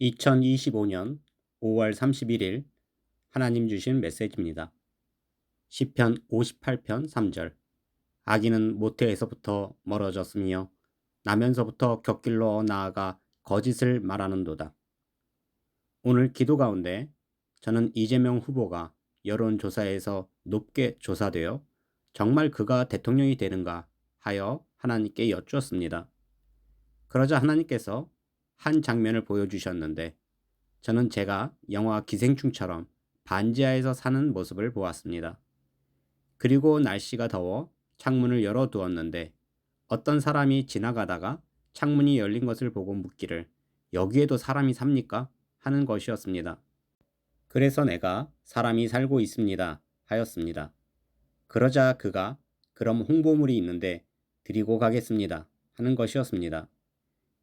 2025년 5월 31일 하나님 주신 메시지입니다. 시편 58편 3절. 악인은 모태에서부터 멀어졌으며 나면서부터 곁길로 나아가 거짓을 말하는도다. 오늘 기도 가운데 저는 이재명 후보가 여론조사에서 높게 조사되어 정말 그가 대통령이 되는가 하여 하나님께 여쭈었습니다. 그러자 하나님께서 한 장면을 보여주셨는데 저는 제가 영화 기생충처럼 반지하에서 사는 모습을 보았습니다. 그리고 날씨가 더워 창문을 열어두었는데 어떤 사람이 지나가다가 창문이 열린 것을 보고 묻기를 여기에도 사람이 삽니까? 하는 것이었습니다. 그래서 내가 사람이 살고 있습니다 하였습니다. 그러자 그가 그럼 홍보물이 있는데 드리고 가겠습니다 하는 것이었습니다.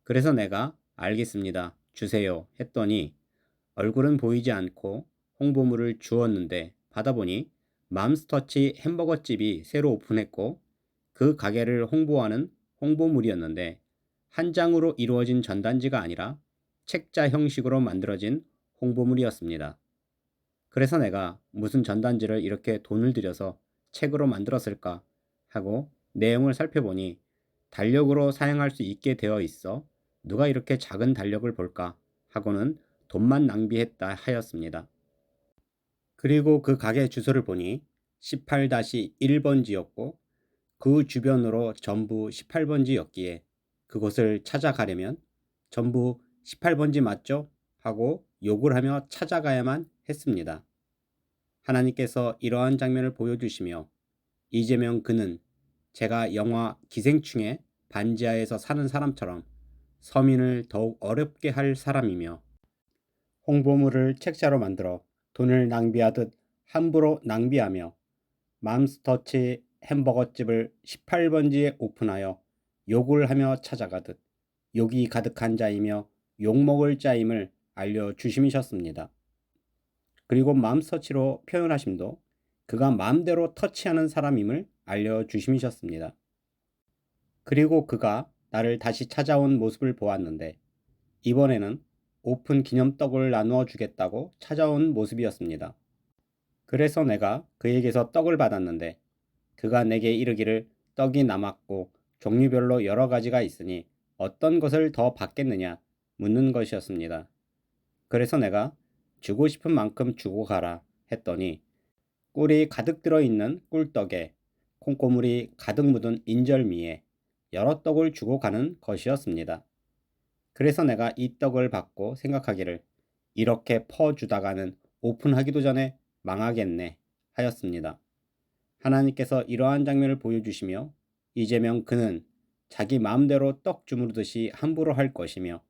그래서 내가 알겠습니다 주세요 했더니 얼굴은 보이지 않고 홍보물을 주었는데 받아보니 맘스터치 햄버거집이 새로 오픈했고 그 가게를 홍보하는 홍보물이었는데 한 장으로 이루어진 전단지가 아니라 책자 형식으로 만들어진 홍보물이었습니다. 그래서 내가 무슨 전단지를 이렇게 돈을 들여서 책으로 만들었을까 하고 내용을 살펴보니 달력으로 사용할 수 있게 되어 있어 누가 이렇게 작은 달력을 볼까 하고는 돈만 낭비했다 하였습니다. 그리고 그 가게 주소를 보니 18-1번지였고 그 주변으로 전부 18번지였기에 그곳을 찾아가려면 전부 18번지 맞죠? 하고 욕을 하며 찾아가야만 했습니다. 하나님께서 이러한 장면을 보여주시며 이재명 그는 제가 영화 기생충의 반지하에서 사는 사람처럼 서민을 더욱 어렵게 할 사람이며 홍보물을 책자로 만들어 돈을 낭비하듯 함부로 낭비하며 맘스터치 햄버거집을 18번지에 오픈하여 욕을 하며 찾아가듯 욕이 가득한 자이며 욕먹을 자임을 알려주심이셨습니다. 그리고 맘스터치로 표현하심도 그가 마음대로 터치하는 사람임을 알려주심이셨습니다. 그리고 그가 나를 다시 찾아온 모습을 보았는데 이번에는 오픈 기념떡을 나누어 주겠다고 찾아온 모습이었습니다. 그래서 내가 그에게서 떡을 받았는데 그가 내게 이르기를 떡이 남았고 종류별로 여러 가지가 있으니 어떤 것을 더 받겠느냐 묻는 것이었습니다. 그래서 내가 주고 싶은 만큼 주고 가라 했더니 꿀이 가득 들어있는 꿀떡에 콩고물이 가득 묻은 인절미에 여러 떡을 주고 가는 것이었습니다. 그래서 내가 이 떡을 받고 생각하기를 이렇게 퍼주다가는 오픈하기도 전에 망하겠네 하였습니다. 하나님께서 이러한 장면을 보여주시며 이재명 그는 자기 마음대로 떡 주무르듯이 함부로 할 것이며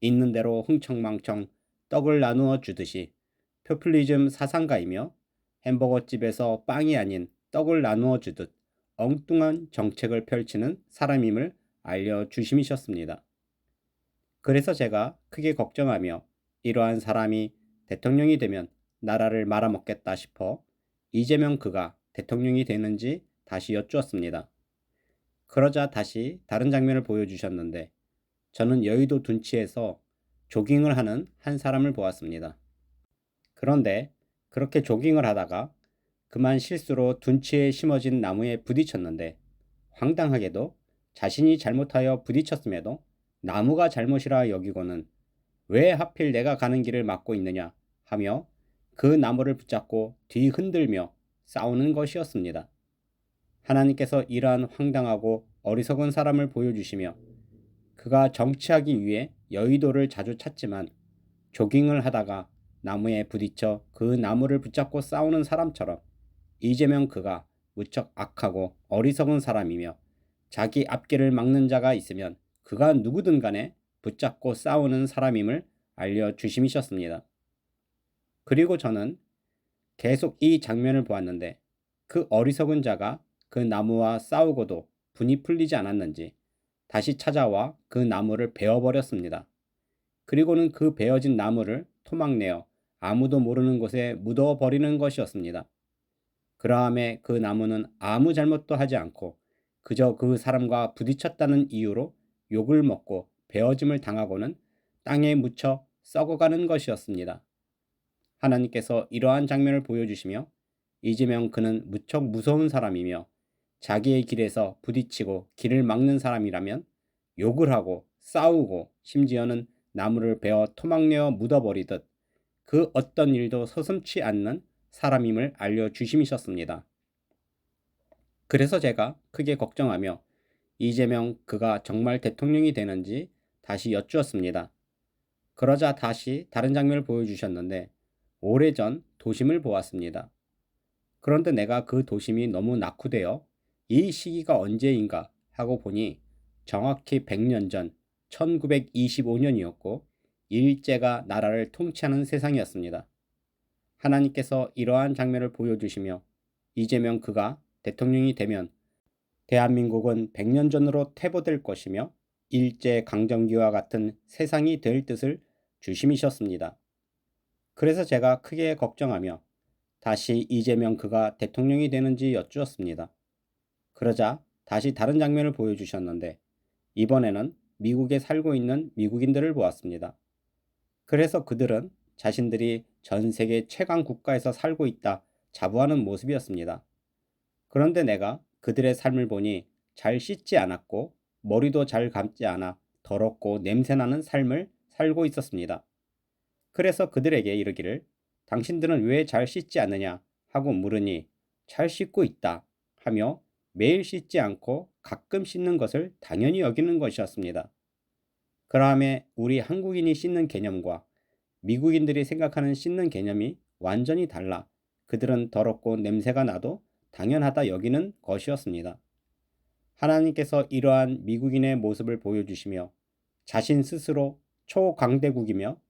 있는 대로 흥청망청 떡을 나누어 주듯이 포퓰리즘 사상가이며 햄버거집에서 빵이 아닌 떡을 나누어 주듯 엉뚱한 정책을 펼치는 사람임을 알려주심이셨습니다. 그래서 제가 크게 걱정하며 이러한 사람이 대통령이 되면 나라를 말아먹겠다 싶어 이재명 그가 대통령이 되는지 다시 여쭈었습니다. 그러자 다시 다른 장면을 보여주셨는데 저는 여의도 둔치에서 조깅을 하는 한 사람을 보았습니다. 그런데 그렇게 조깅을 하다가 그만 실수로 둔치에 심어진 나무에 부딪혔는데 황당하게도 자신이 잘못하여 부딪혔음에도 나무가 잘못이라 여기고는 왜 하필 내가 가는 길을 막고 있느냐 하며 그 나무를 붙잡고 뒤 흔들며 싸우는 것이었습니다. 하나님께서 이러한 황당하고 어리석은 사람을 보여주시며 그가 정치하기 위해 여의도를 자주 찾지만 조깅을 하다가 나무에 부딪혀 그 나무를 붙잡고 싸우는 사람처럼 이재명 그가 무척 악하고 어리석은 사람이며 자기 앞길을 막는 자가 있으면 그가 누구든 간에 붙잡고 싸우는 사람임을 알려주심이셨습니다. 그리고 저는 계속 이 장면을 보았는데 그 어리석은 자가 그 나무와 싸우고도 분이 풀리지 않았는지 다시 찾아와 그 나무를 베어버렸습니다. 그리고는 그 베어진 나무를 토막내어 아무도 모르는 곳에 묻어버리는 것이었습니다. 그러함에 그 나무는 아무 잘못도 하지 않고 그저 그 사람과 부딪혔다는 이유로 욕을 먹고 베어짐을 당하고는 땅에 묻혀 썩어가는 것이었습니다. 하나님께서 이러한 장면을 보여주시며 이재명 그는 무척 무서운 사람이며 자기의 길에서 부딪히고 길을 막는 사람이라면 욕을 하고 싸우고 심지어는 나무를 베어 토막내어 묻어버리듯 그 어떤 일도 서슴지 않는 사람임을 알려주심이셨습니다. 그래서 제가 크게 걱정하며 이재명 그가 정말 대통령이 되는지 다시 여쭈었습니다. 그러자 다시 다른 장면을 보여주셨는데 오래전 도심을 보았습니다. 그런데 내가 그 도심이 너무 낙후되어 이 시기가 언제인가 하고 보니 정확히 100년 전 1925년이었고 일제가 나라를 통치하는 세상이었습니다. 하나님께서 이러한 장면을 보여주시며 이재명 그가 대통령이 되면 대한민국은 100년 전으로 퇴보될 것이며 일제 강점기와 같은 세상이 될 뜻을 주심이셨습니다. 그래서 제가 크게 걱정하며 다시 이재명 그가 대통령이 되는지 여쭈었습니다. 그러자 다시 다른 장면을 보여주셨는데 이번에는 미국에 살고 있는 미국인들을 보았습니다. 그래서 그들은 자신들이 전 세계 최강 국가에서 살고 있다 자부하는 모습이었습니다. 그런데 내가 그들의 삶을 보니 잘 씻지 않았고 머리도 잘 감지 않아 더럽고 냄새나는 삶을 살고 있었습니다. 그래서 그들에게 이르기를 당신들은 왜 잘 씻지 않느냐 하고 물으니 잘 씻고 있다 하며 매일 씻지 않고 가끔 씻는 것을 당연히 여기는 것이었습니다. 그러함에 우리 한국인이 씻는 개념과 미국인들이 생각하는 씻는 개념이 완전히 달라 그들은 더럽고 냄새가 나도 당연하다 여기는 것이었습니다. 하나님께서 이러한 미국인의 모습을 보여주시며 자신 스스로 초강대국이며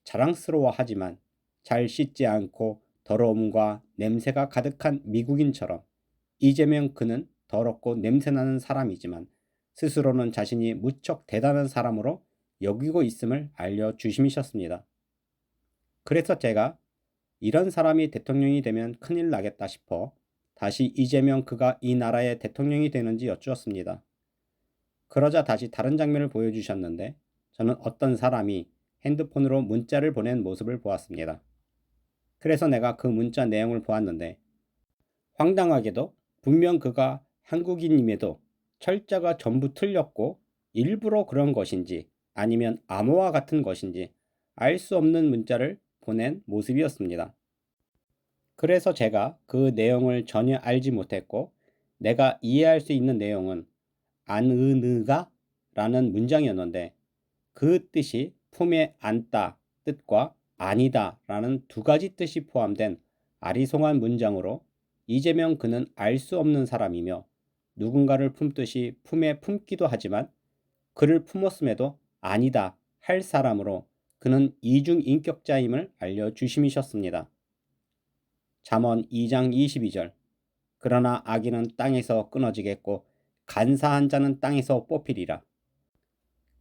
자랑스러워하지만 잘 씻지 않고 더러움과 냄새가 가득한 미국인처럼 이재명 그는 더럽고 냄새나는 사람이지만 스스로는 자신이 무척 대단한 사람으로 여기고 있음을 알려주심이셨습니다. 그래서 제가 이런 사람이 대통령이 되면 큰일 나겠다 싶어 다시 이재명 그가 이 나라의 대통령이 되는지 여쭈었습니다. 그러자 다시 다른 장면을 보여주셨는데 저는 어떤 사람이 핸드폰으로 문자를 보낸 모습을 보았습니다. 그래서 내가 그 문자 내용을 보았는데 황당하게도 분명 그가 한국인임에도 철자가 전부 틀렸고 일부러 그런 것인지 아니면 암호와 같은 것인지 알 수 없는 문자를 보낸 모습이었습니다. 그래서 제가 그 내용을 전혀 알지 못했고 내가 이해할 수 있는 내용은 안으느가 라는 문장이었는데 그 뜻이 품에 안다 뜻과 아니다 라는 두 가지 뜻이 포함된 아리송한 문장으로 이재명 그는 알 수 없는 사람이며 누군가를 품듯이 품에 품기도 하지만 그를 품었음에도 아니다 할 사람으로 그는 이중인격자임을 알려주심이셨습니다. 잠언 2장 22절 그러나 악인은 땅에서 끊어지겠고 간사한 자는 땅에서 뽑히리라.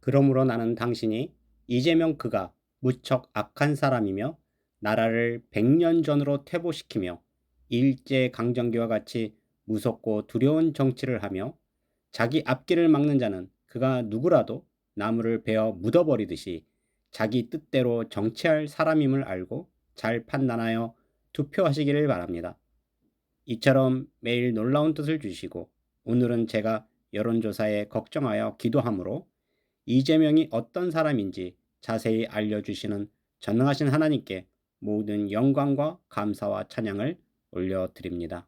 그러므로 나는 당신이 이재명 그가 무척 악한 사람이며 나라를 100년 전으로 퇴보시키며 일제 강점기와 같이 무섭고 두려운 정치를 하며 자기 앞길을 막는 자는 그가 누구라도 나무를 베어 묻어버리듯이 자기 뜻대로 정치할 사람임을 알고 잘 판단하여 투표하시기를 바랍니다. 이처럼 매일 놀라운 뜻을 주시고 오늘은 제가 여론조사에 걱정하여 기도하므로 이재명이 어떤 사람인지 자세히 알려주시는 전능하신 하나님께 모든 영광과 감사와 찬양을 올려드립니다.